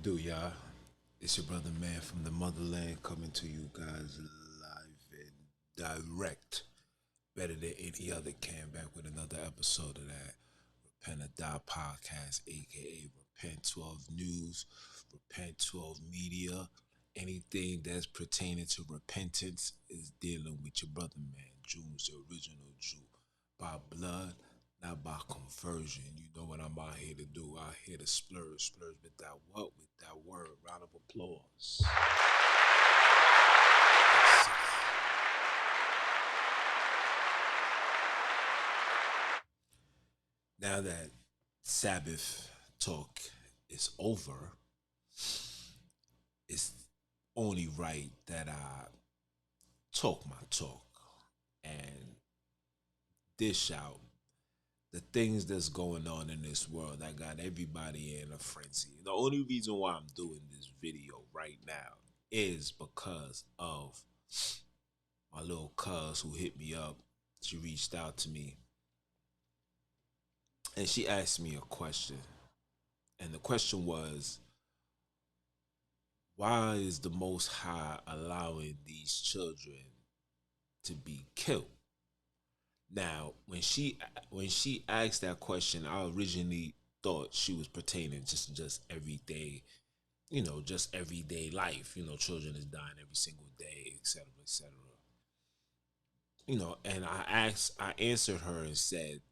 do, y'all? It's your brother man from the motherland coming to you guys live and direct. Better than any other can back with another episode of that Repent or Die podcast, aka Repent 12 News, Repent 12 Media. Anything that's pertaining to repentance is dealing with your brother man, June's the original Jew. By blood, not by conversion. You know what I'm out here to do. Out here to splurge with that what? With that word. Round of applause. Now that Sabbath talk is over, it's only right that I talk my talk and dish out the things that's going on in this world that got everybody in a frenzy. The only reason why I'm doing this video right now is because of my little cuz who hit me up. She reached out to me and she asked me a question. And the question was, why is the Most High allowing these children to be killed? Now, when she asked that question, I originally thought she was pertaining just everyday, just everyday life. Children is dying every single day, etc., etc. And I answered her and said,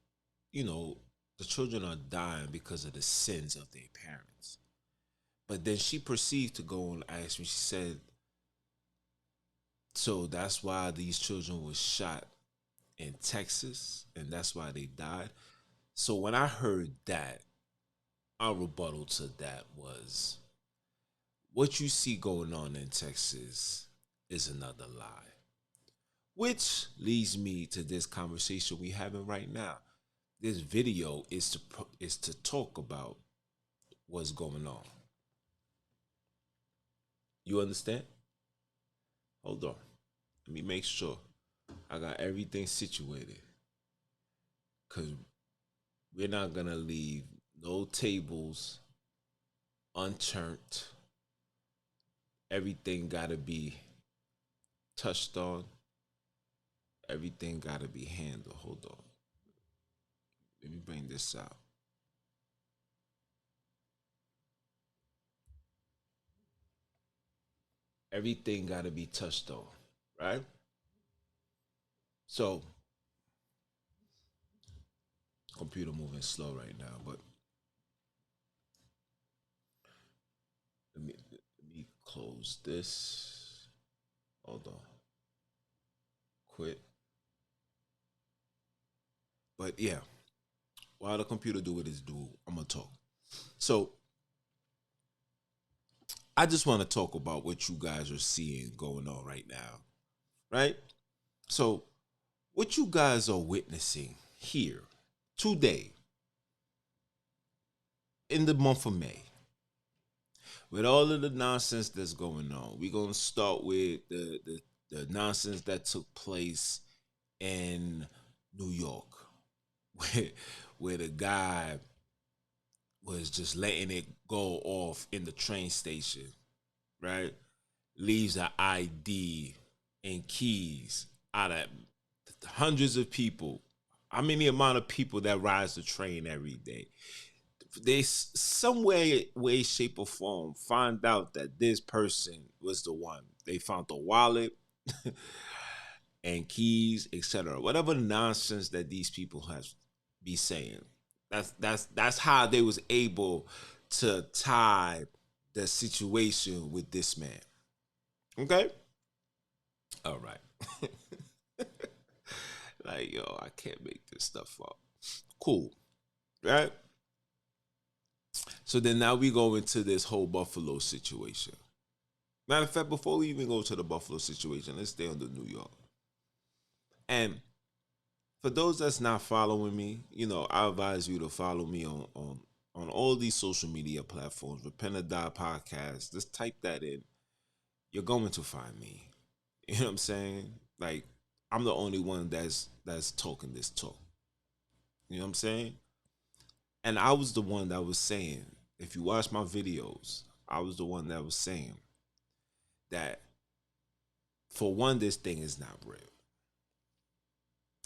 you know, the children are dying because of the sins of their parents. But then she proceeded to go and ask me. She said, so that's why these children were shot in Texas, and that's why they died. So when I heard that, our rebuttal to that was, what you see going on in Texas is another lie. Which leads me to this conversation we having right now. This video is to talk about what's going on. You understand? Hold on. Let me make sure I got everything situated. Cause we're not gonna leave no tables unturned. Everything gotta be touched on. Everything gotta be handled. Hold on. Let me bring this out. Everything gotta be touched on, right? So, computer moving slow right now, but let me close this. Hold on. Quit. But yeah, while the computer do what it's do, I'm gonna talk. So I just want to talk about what you guys are seeing going on right now, right? So what you guys are witnessing here today in the month of May, with all of the nonsense that's going on, we're gonna start with the nonsense that took place in New York, where where the guy was just letting it go off in the train station, right? Leaves an ID and keys out of hundreds of people. How many amount of people that rides the train every day? They some way, shape, or form find out that this person was the one. They found the wallet and keys, etc. Whatever nonsense that these people have be saying. That's how they was able to tie the situation with this man. Okay? All right. Like, yo, I can't make this stuff up. Cool. Right? So then now we go into this whole Buffalo situation. Matter of fact, before we even go to the Buffalo situation, let's stay on the New York. And for those that's not following me, I advise you to follow me on all these social media platforms. Repent or Die podcast. Just type that in. You're going to find me. You know what I'm saying? Like, I'm the only one that's talking this talk. You know what I'm saying? And I was the one that was saying, if you watch my videos, I was the one that was saying that, for one, this thing is not real.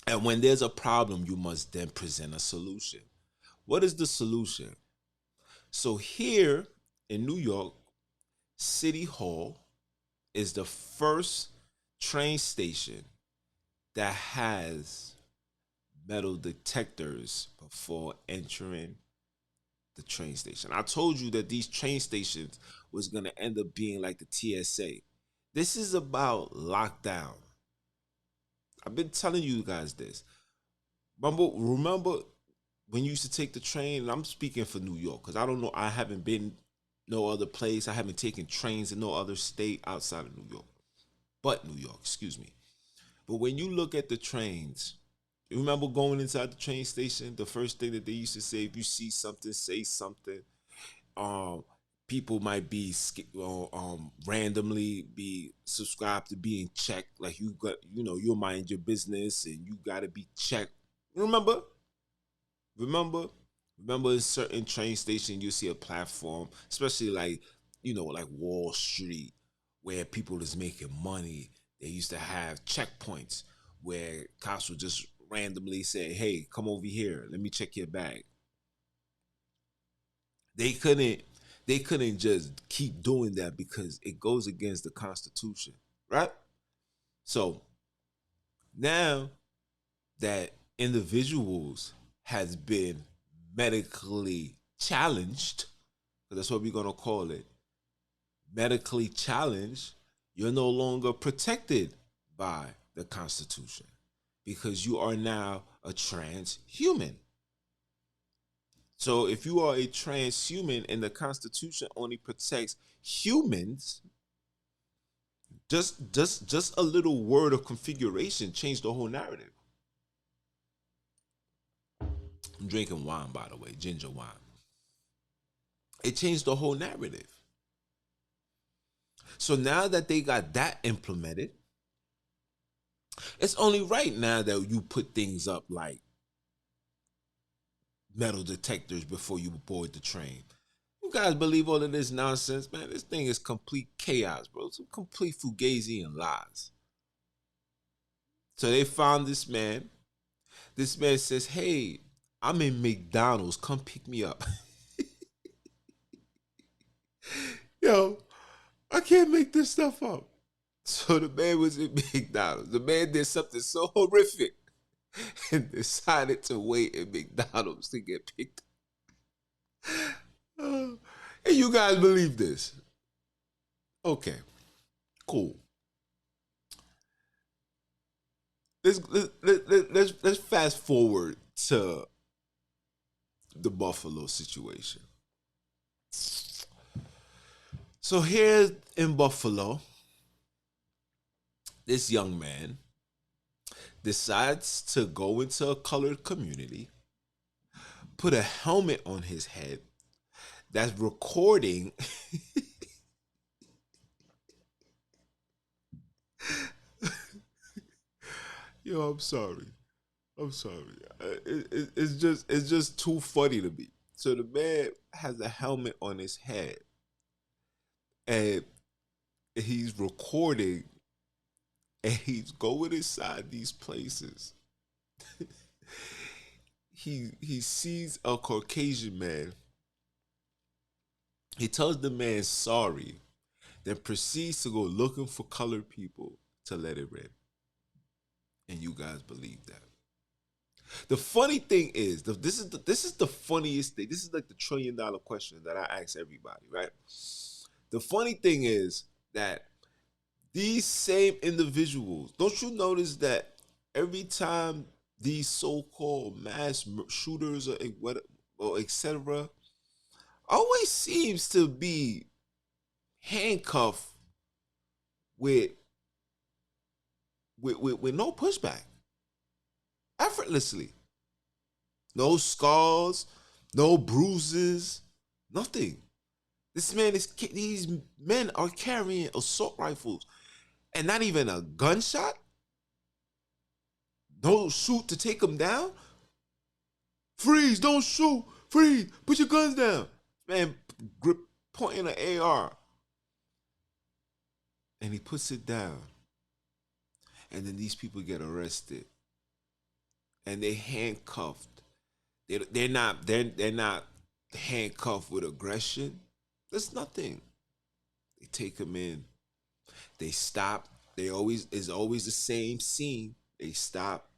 And when there's a problem, you must then present a solution. What is the solution? So here in New York, City Hall is the first train station that has metal detectors before entering the train station. I told you that these train stations was going to end up being like the TSA. This is about lockdown. I've been telling you guys this. Remember when you used to take the train, and I'm speaking for New York, because I don't know, I haven't been no other place. I haven't taken trains in no other state outside of New York. But New York, excuse me. But when you look at the trains, you remember going inside the train station, the first thing that they used to say, if you see something, say something. Um, People might be randomly be subscribed to being checked. Like, you got, you'll mind your business and you gotta be checked. Remember? Remember? Remember, in certain train station, you see a platform, especially like, like Wall Street, where people is making money. They used to have checkpoints where cops would just randomly say, "Hey, come over here. Let me check your bag." They couldn't just keep doing that because it goes against the Constitution, right? So now that individuals has been medically challenged, because that's what we're gonna call it, medically challenged, you're no longer protected by the Constitution because you are now a transhuman. So if you are a transhuman and the Constitution only protects humans, just a little word of configuration changed the whole narrative. I'm drinking wine, by the way, ginger wine. It changed the whole narrative. So now that they got that implemented, it's only right now that you put things up like metal detectors before you board the train. You guys believe all of this nonsense, man? This thing is complete chaos, bro. It's a complete fugazi and lies. So they found this man. This man says, "Hey, I'm in McDonald's. Come pick me up." Yo, I can't make this stuff up. So the man was in McDonald's. The man did something so horrific and decided to wait in McDonald's to get picked up. And you guys believe this? Okay, cool. Let's fast forward to the Buffalo situation. So here in Buffalo, this young man decides to go into a colored community, put a helmet on his head that's recording Yo, I'm sorry. I'm sorry. It's just too funny to me. So the man has a helmet on his head, and he's recording, and he's going inside these places. He sees a Caucasian man. He tells the man sorry, then proceeds to go looking for colored people to let it in. And you guys believe that. The funny thing is, this is the funniest thing. This is like the $1 trillion question that I ask everybody, right? The funny thing is that these same individuals, don't you notice that every time these so-called mass shooters or etc. always seems to be handcuffed with with no pushback, effortlessly, no scars, no bruises, nothing. These men are carrying assault rifles, and not even a gunshot, no shoot to take them down. Freeze! Don't shoot! Freeze! Put your guns down! Man, pointing an AR, and he puts it down, and then these people get arrested, and they handcuffed. They're not handcuffed with aggression. There's nothing. They take him in. They stop. They always is always the same scene. They stop,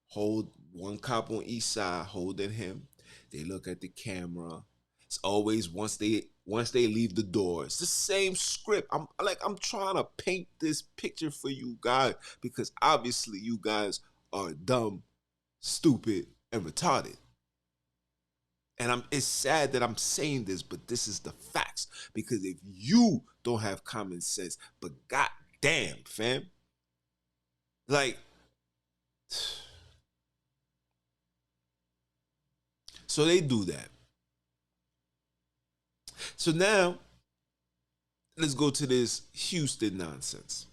hold one cop on each side, holding him. They look at the camera. It's always once they leave the door. It's the same script. I'm trying to paint this picture for you guys because obviously you guys are dumb, stupid, and retarded. And it's sad that I'm saying this, but this is the facts. Because if you don't have common sense, but goddamn, fam, like, so they do that. So now, let's go to this Houston nonsense.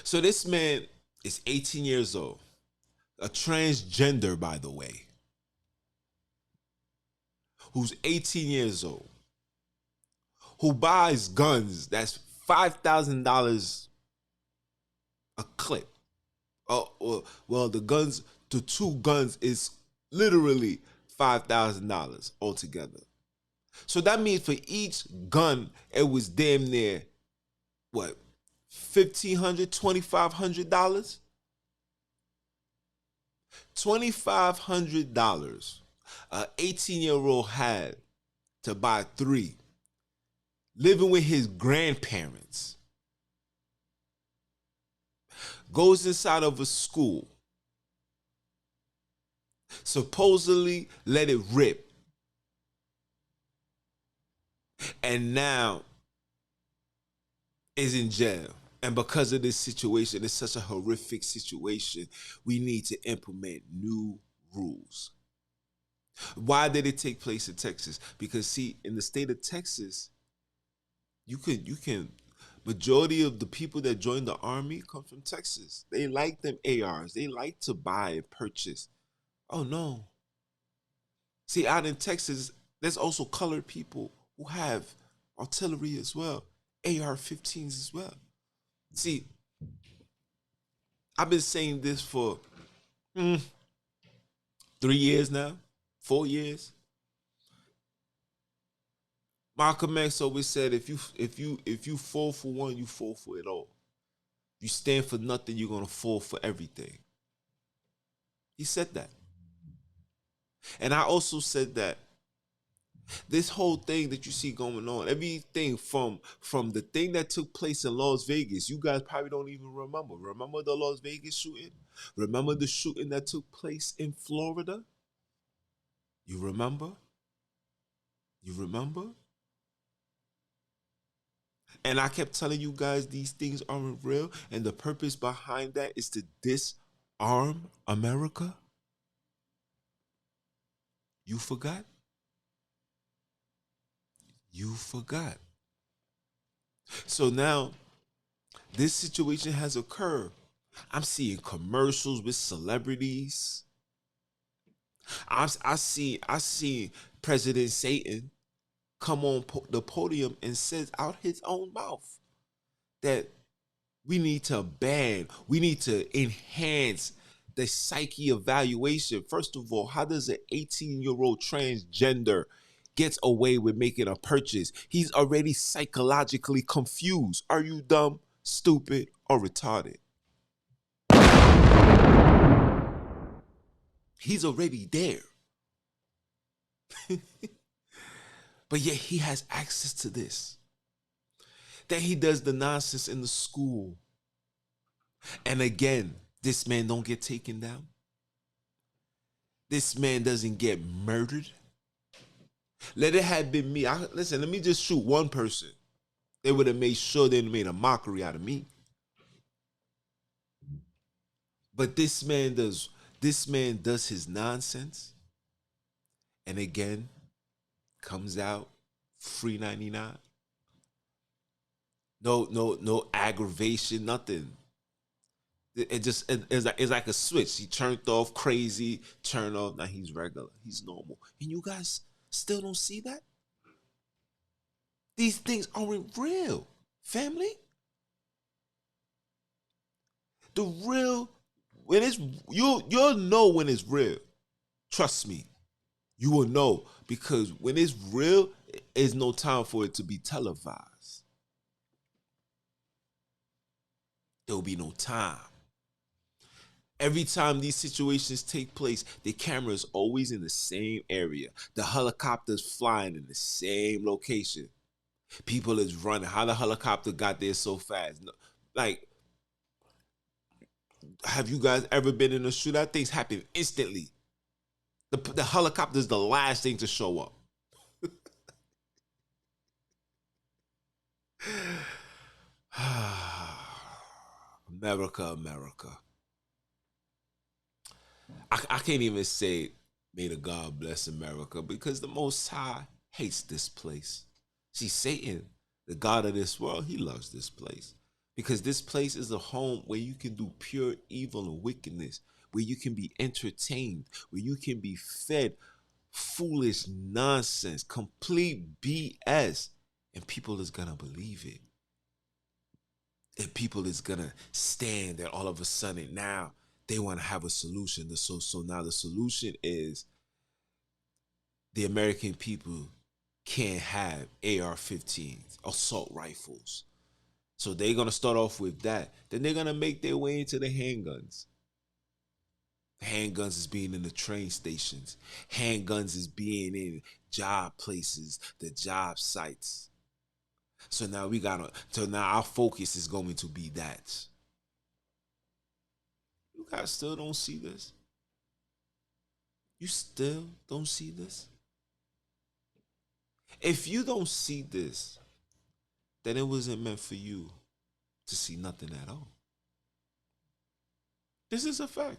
So this man is 18 years old, a transgender, by the way, who's 18 years old, who buys guns that's $5,000 a clip. Well, the two guns is literally $5,000 altogether. So that means for each gun, it was damn near what, $1,500, $2,500? $2,500 an 18-year-old had to buy three, living with his grandparents, goes inside of a school, supposedly let it rip, and now is in jail. And because of this situation, it's such a horrific situation, we need to implement new rules. Why did it take place in Texas? Because see, in the state of Texas, you can majority of the people that join the army come from Texas. They like them ARs. They like to buy and purchase. Oh no. See, out in Texas, there's also colored people who have artillery as well, AR-15s as well. See, I've been saying this for 3 years now, 4 years. Malcolm X always said, if you fall for one, you fall for it all. If you stand for nothing, you're gonna fall for everything. He said that. And I also said that this whole thing that you see going on, everything from the thing that took place in Las Vegas, you guys probably don't even remember. Remember the Las Vegas shooting? Remember the shooting that took place in Florida? You remember? You remember? And I kept telling you guys these things aren't real, and the purpose behind that is to disarm America. You forgot? You forgot. So now, this situation has occurred. I'm seeing commercials with celebrities. I see President Satan come on the podium and says out his own mouth that we need to enhance the psyche evaluation. First of all, how does an 18-year-old transgender gets away with making a purchase? He's already psychologically confused. Are you dumb, stupid, or retarded? He's already there. But yet he has access to this. Then he does the nonsense in the school. And again, this man don't get taken down. This man doesn't get murdered. Let it have been me. Listen, let me just shoot one person. They would have made sure they made a mockery out of me. But this man does his nonsense. And again, comes out free 99. No aggravation, nothing. It's like a switch. He turned off crazy, turned off, now he's regular. He's normal. And you guys still don't see that? These things aren't real, family. The real, when it's, you'll know when it's real. Trust me, you will know, because when it's real, there's no time for it to be televised. There will be no time. Every time these situations take place, the camera is always in the same area. The helicopter's flying in the same location. People is running. How the helicopter got there so fast? Like, have you guys ever been in a shootout? Things happen instantly. The helicopter is the last thing to show up. America, America. I can't even say, may the God bless America, because the Most High hates this place. See, Satan, the God of this world, he loves this place, because this place is a home where you can do pure evil and wickedness, where you can be entertained, where you can be fed foolish nonsense, complete BS, and people is gonna believe it. And people is gonna stand there all of a sudden. Now they want to have a solution. So now the solution is the American people can't have AR-15s, assault rifles. So they're gonna start off with that. Then they're gonna make their way into the handguns. Handguns is being in the train stations. Handguns is being in job places, the job sites. So now our focus is going to be that. You guys still don't see this? You still don't see this? If you don't see this, then it wasn't meant for you to see nothing at all. This is a fact.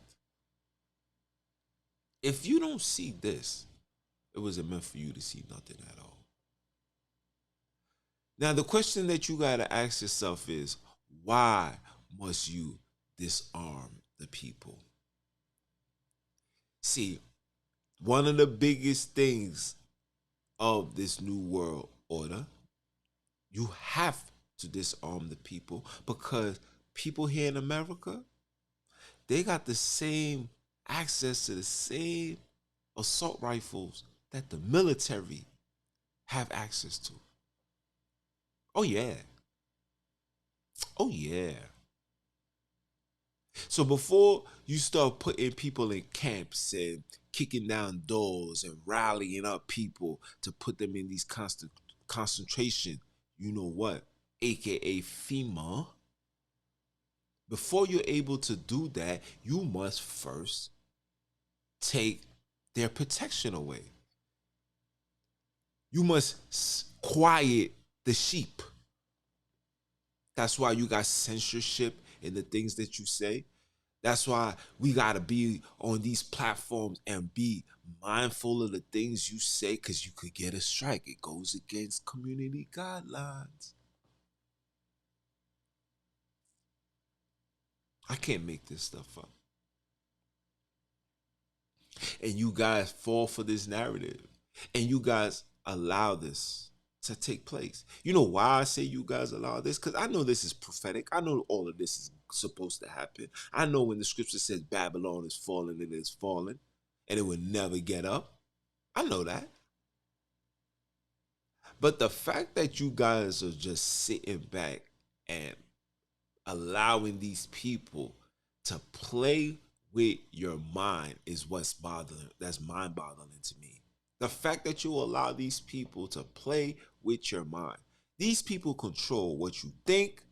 If you don't see this, it wasn't meant for you to see nothing at all. Now, the question that you got to ask yourself is, why must you disarm the people? See, one of the biggest things of this new world order, you have to disarm the people, because people here in America, they got the same access to the same assault rifles that the military have access to. Oh yeah. Oh yeah. So before you start putting people in camps and kicking down doors and rallying up people to put them in these constant concentration, you know what? AKA FEMA. Before you're able to do that, you must first take their protection away. You must quiet the sheep. That's why you got censorship in the things that you say. That's why we got to be on these platforms and be mindful of the things you say, because you could get a strike. It goes against community guidelines. I can't make this stuff up. And you guys fall for this narrative. And you guys allow this to take place. You know why I say you guys allow this? Because I know this is prophetic. I know all of this is supposed to happen. I know when the scripture says Babylon is falling, it is falling, and it will never get up. I know that. But the fact that you guys are just sitting back and allowing these people to play with your mind is what's bothering. That's mind boggling to me. The fact that you allow these people to play with your mind. These people control what you think,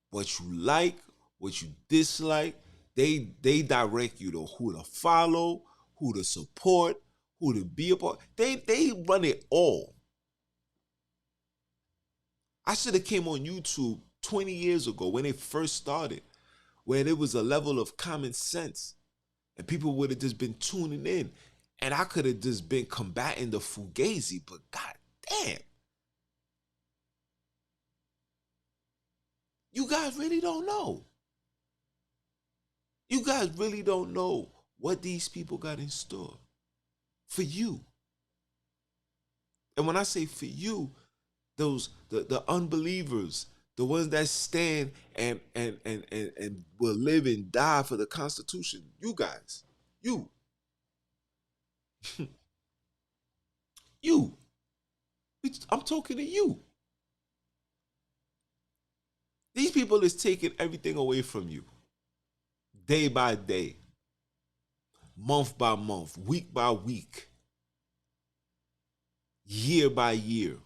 what you like, what you dislike. They direct you to who to follow, who to support, who to be a part. They run it all. I should have came on YouTube 20 years ago when it first started, where there was a level of common sense and people would have just been tuning in, and I could have just been combating the fugazi. But god damn, you guys really don't know. You guys really don't know what these people got in store for you. And when I say for you, The unbelievers, the ones that stand and will live and die for the Constitution. You guys, you, you. I'm talking to you. These people is taking everything away from you, day by day, month by month, week by week, year by year.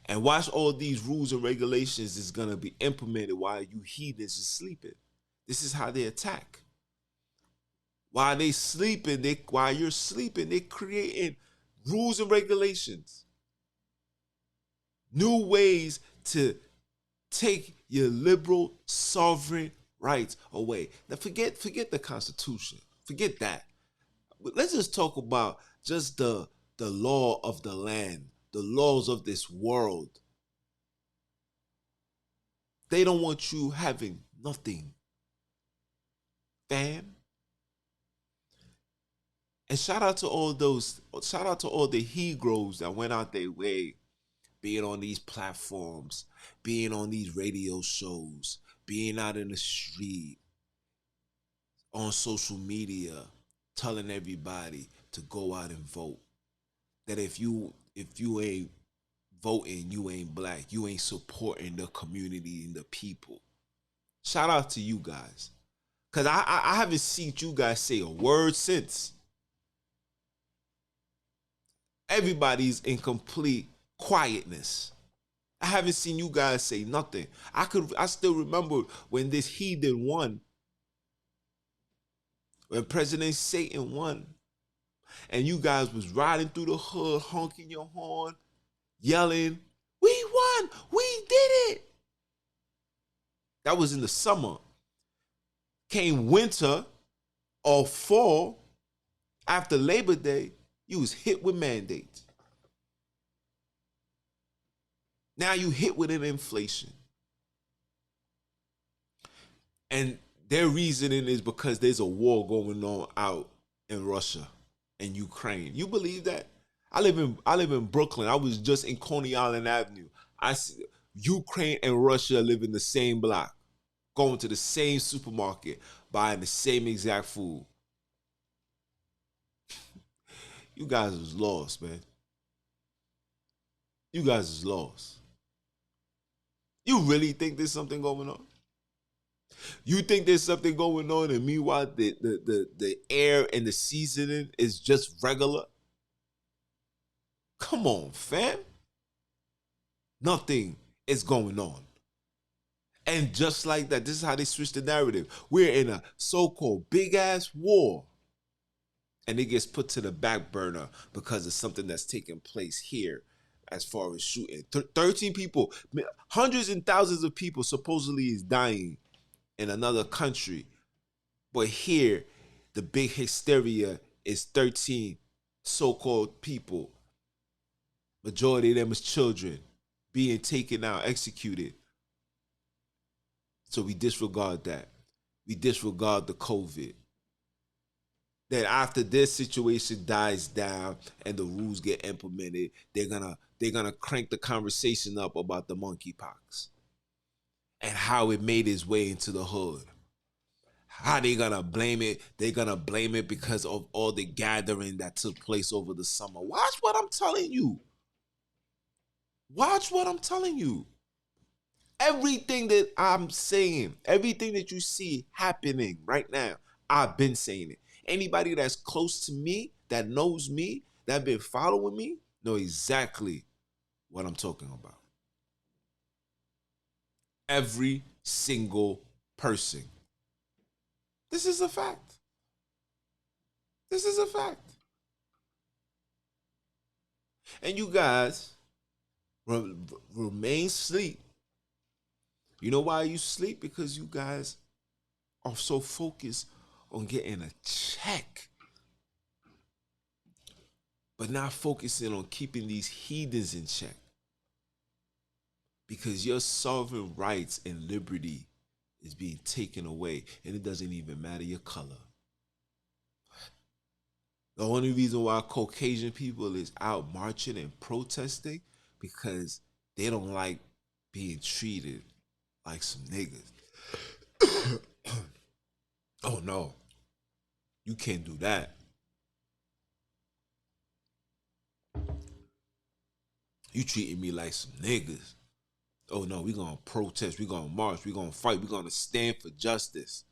And watch all these rules and regulations is gonna be implemented while you heathens are sleeping. This is how they attack. While while you're sleeping, they're creating rules and regulations, new ways to take your liberal sovereign rights away. Now forget the Constitution. Forget that. Let's just talk about just the law of the land, the laws of this world. They don't want you having nothing, fam. And shout out to all the Hebrews that went out their way, being on these platforms, being on these radio shows, being out in the street, on social media, telling everybody to go out and vote. That if you ain't voting, you ain't black, you ain't supporting the community and the people. Shout out to you guys. Cause I haven't seen you guys say a word since. Everybody's in complete quietness. I haven't seen you guys say nothing. I still remember when this heathen won, when President Satan won, and you guys was riding through the hood, honking your horn, yelling, "We won! We did it!" That was in the summer. Came winter or fall, after Labor Day, you was hit with mandates. Now you hit with an inflation. And their reasoning is because there's a war going on out in Russia and Ukraine. You believe that? I live in Brooklyn. I was just in Coney Island Avenue. I see Ukraine and Russia live in the same block, going to the same supermarket, buying the same exact food. You guys is lost, man. You guys is lost. You really think there's something going on? You think there's something going on, and meanwhile the air and the seasoning is just regular? Come on, fam. Nothing is going on. And just like that, this is how they switch the narrative. We're in a so-called big-ass war. And it gets put to the back burner because of something that's taking place here as far as shooting. 13 people, hundreds and thousands of people supposedly is dying in another country. But here, the big hysteria is 13 so-called people. Majority of them is children being taken out, executed. So we disregard that. We disregard the COVID. That after this situation dies down and the rules get implemented, they're gonna crank the conversation up about the monkeypox and how it made its way into the hood. How they gonna blame it? They're gonna blame it because of all the gathering that took place over the summer. Watch what I'm telling you. Watch what I'm telling you. Everything that I'm saying, everything that you see happening right now, I've been saying it. Anybody that's close to me, that knows me, that been following me, know exactly what I'm talking about. Every single person. This is a fact. This is a fact. And you guys remain asleep. You know why you sleep? Because you guys are so focused on getting a check, but not focusing on keeping these heathens in check. Because your sovereign rights and liberty is being taken away, and it doesn't even matter your color. The only reason why Caucasian people is out marching and protesting because they don't like being treated like some niggas. Oh no, you can't do that. You treating me like some niggas. Oh no, we gonna protest, we gonna march, we gonna fight, we gonna stand for justice.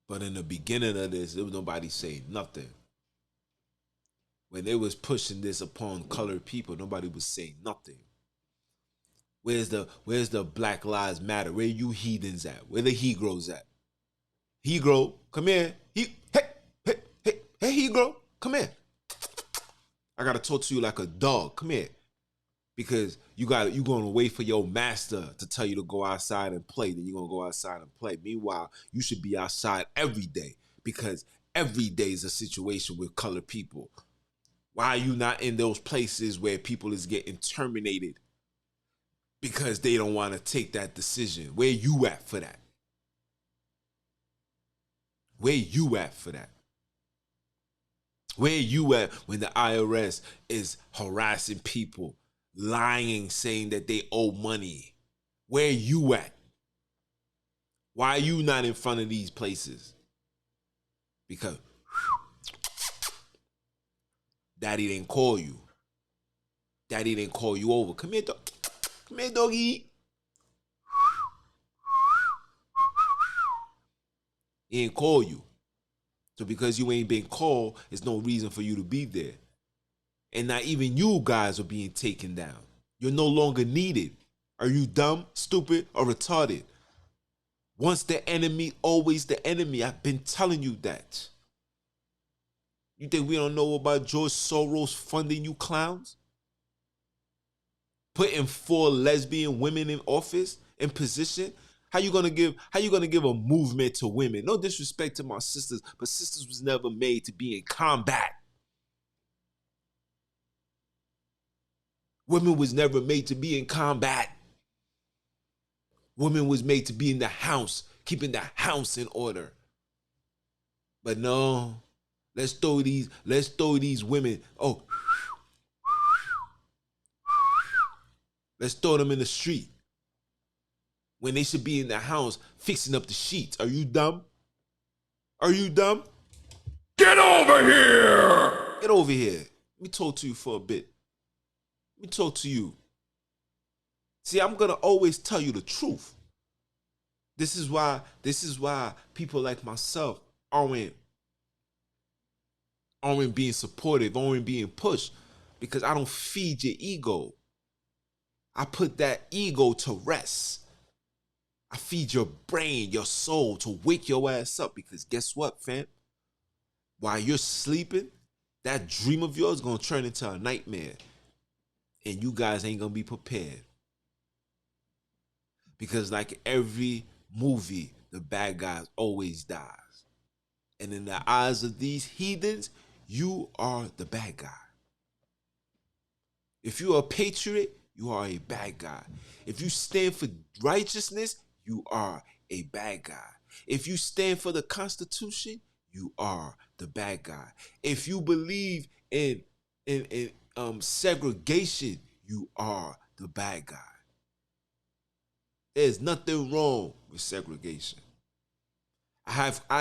But in the beginning of this, there was nobody saying nothing. When they was pushing this upon colored people, nobody was saying nothing. Where's the Black Lives Matter? Where you heathens at? Where the Hebrews at? Hebrew, come here. Hey, Hebrew, come here. I gotta talk to you like a dog. Come here. Because you gonna wait for your master to tell you to go outside and play, then you're gonna go outside and play. Meanwhile, you should be outside every day because every day is a situation with colored people. Why are you not in those places where people is getting terminated because they don't want to take that decision? Where you at for that? Where you at for that? Where you at when the IRS is harassing people, lying, saying that they owe money? Where you at? Why are you not in front of these places? Because daddy didn't call you. Daddy didn't call you over. Come here, come here, doggy. He didn't call you. So because you ain't been called, there's no reason for you to be there. And not even you guys are being taken down. You're no longer needed. Are you dumb, stupid, or retarded? Once the enemy, always the enemy. I've been telling you that. You think we don't know about George Soros funding you clowns? Putting 4 lesbian women in office, in position? How you gonna give a movement to women? No disrespect to my sisters, but sisters was never made to be in combat. Women was never made to be in combat. Women was made to be in the house, keeping the house in order. But no, let's throw these women. Oh, let's throw them in the street when they should be in the house fixing up the sheets. Are you dumb? Are you dumb? Get over here! Get over here. Let me talk to you for a bit. Let me talk to you. See, I'm gonna always tell you the truth. This is why people like myself aren't being supportive, aren't being pushed, because I don't feed your ego. I put that ego to rest. I feed your brain, your soul to wake your ass up, because guess what, fam? While you're sleeping, that dream of yours is gonna turn into a nightmare. And you guys ain't gonna be prepared. Because like every movie, the bad guy always dies. And in the eyes of these heathens, you are the bad guy. If you're a patriot, you are a bad guy. If you stand for righteousness, you are a bad guy. If you stand for the Constitution, you are the bad guy. If you believe in segregation, you are the bad guy. There's nothing wrong with segregation.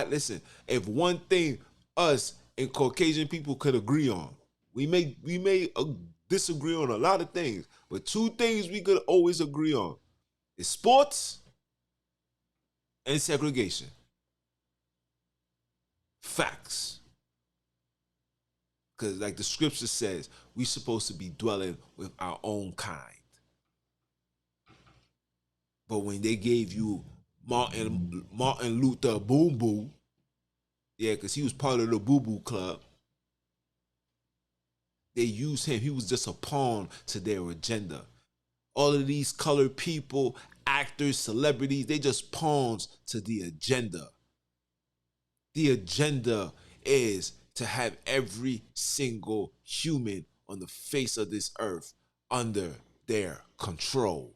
Listen, if one thing us and Caucasian people could agree on, we may disagree on a lot of things, but 2 things we could always agree on is sports and segregation. Facts. Because like the scripture says, we're supposed to be dwelling with our own kind. But when they gave you Martin Luther Boom Boom, yeah, because he was part of the Boo Boo Club, they used him. He was just a pawn to their agenda. All of these colored people, actors, celebrities, they just pawns to the agenda. The agenda is to have every single human on the face of this earth under their control.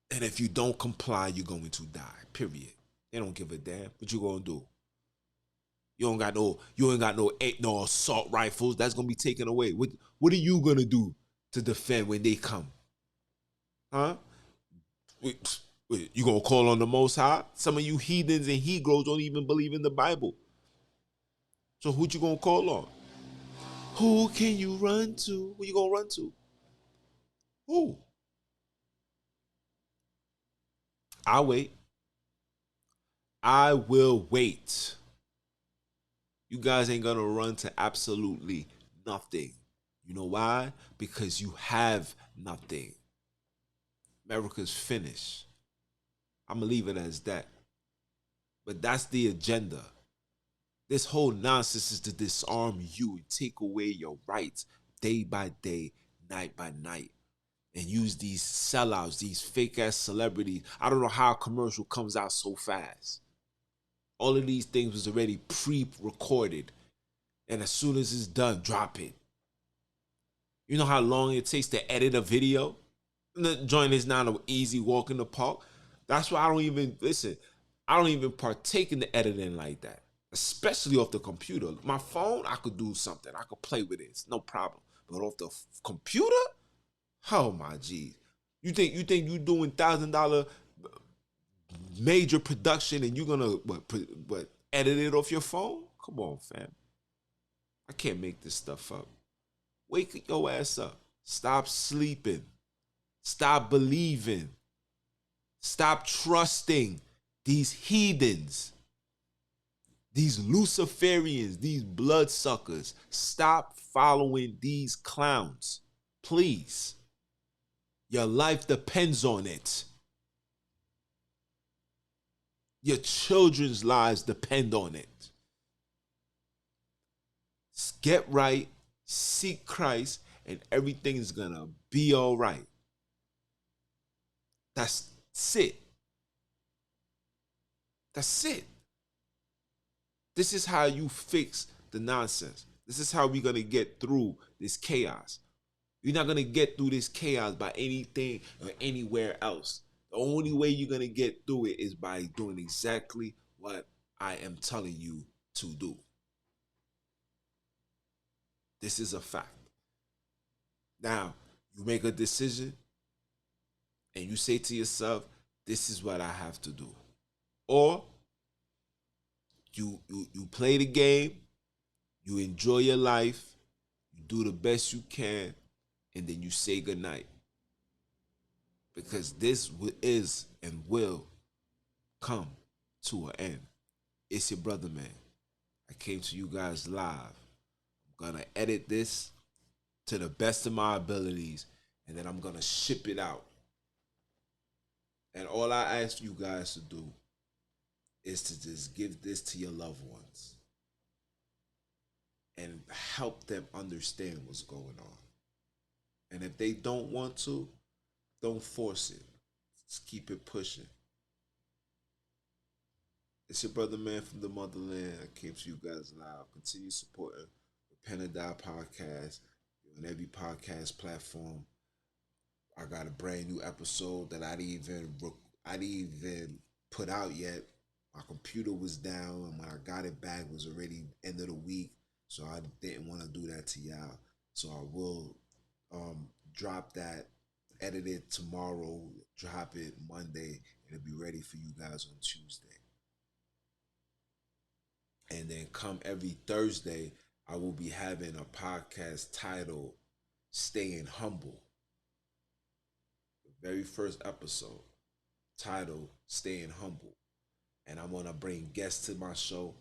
And if you don't comply, you're going to die, period. They don't give a damn. What you gonna do? You ain't got no assault rifles. That's gonna be taken away. What are you gonna do to defend when they come? Huh? You gonna call on the Most High? Some of you heathens and Hebrews don't even believe in the Bible. So who you gonna call on? Who can you run to? Who you gonna run to? Who? I'll wait. I will wait. You guys ain't gonna run to absolutely nothing. You know why? Because you have nothing. America's finished. I'm gonna leave it as that. But that's the agenda. This whole nonsense is to disarm you and take away your rights day by day, night by night. And use these sellouts, these fake ass celebrities. I don't know how a commercial comes out so fast. All of these things was already pre-recorded. And as soon as it's done, drop it. You know how long it takes to edit a video? The joint is not an easy walk in the park. That's why I don't even partake in the editing like that. Especially off the computer. My phone, I could do something. I could play with it. It's no problem. But off the computer? Oh my G. You think you doing $1,000 major production and you're gonna what edit it off your phone? Come on, fam. I can't make this stuff up. Wake your ass up. Stop sleeping. Stop believing. Stop trusting these heathens, these Luciferians, these bloodsuckers. Stop following these clowns. Please. Your life depends on it. Your children's lives depend on it. Get right, seek Christ, and everything is going to be all right. That's it. That's it. This is how you fix the nonsense. This is how we're going to get through this chaos. You're not going to get through this chaos by anything or anywhere else. The only way you're going to get through it is by doing exactly what I am telling you to do. This is a fact. Now, you make a decision and you say to yourself, this is what I have to do. Or you play the game, you enjoy your life, you do the best you can, and then you say goodnight. Because this is and will come to an end. It's your brother, man. I came to you guys live. I'm going to edit this to the best of my abilities, and then I'm going to ship it out. And all I ask you guys to do is to just give this to your loved ones and help them understand what's going on. And if they don't want to, don't force it. Just keep it pushing. It's your brother, man, from the motherland. I came to you guys live. Continue supporting the Pen and Die podcast on every podcast platform. I got a brand new episode that I didn't even put out yet. My computer was down, and when I got it back, it was already end of the week, so I didn't want to do that to y'all. So I will drop that, edit it tomorrow, drop it Monday, and it'll be ready for you guys on Tuesday. And then come every Thursday, I will be having a podcast titled Staying Humble. The very first episode titled Staying Humble. And I'm going to bring guests to my show.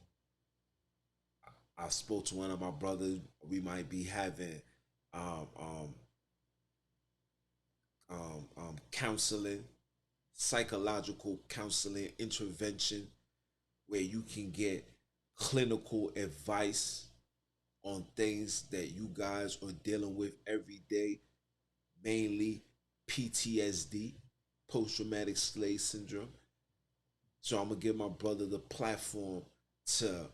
I spoke to one of my brothers. We might be having counseling, psychological counseling intervention, where you can get clinical advice on things that you guys are dealing with every day, mainly PTSD, post-traumatic slave syndrome. So I'm going to give my brother the platform to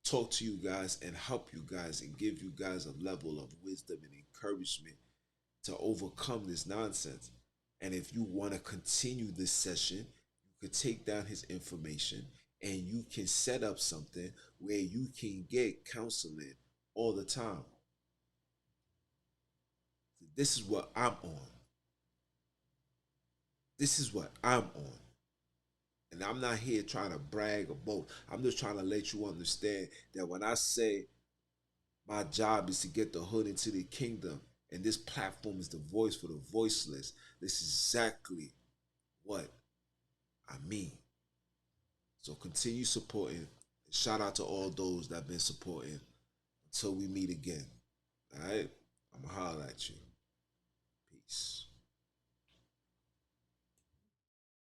talk to you guys and help you guys and give you guys a level of wisdom and encouragement to overcome this nonsense. And if you want to continue this session, you could take down his information and you can set up something where you can get counseling all the time. This is what I'm on. This is what I'm on. And I'm not here trying to brag or boast. I'm just trying to let you understand that when I say my job is to get the hood into the kingdom, and this platform is the voice for the voiceless, this is exactly what I mean. So continue supporting. Shout out to all those that have been supporting. Until we meet again. All right? I'm going to holler at you. Peace.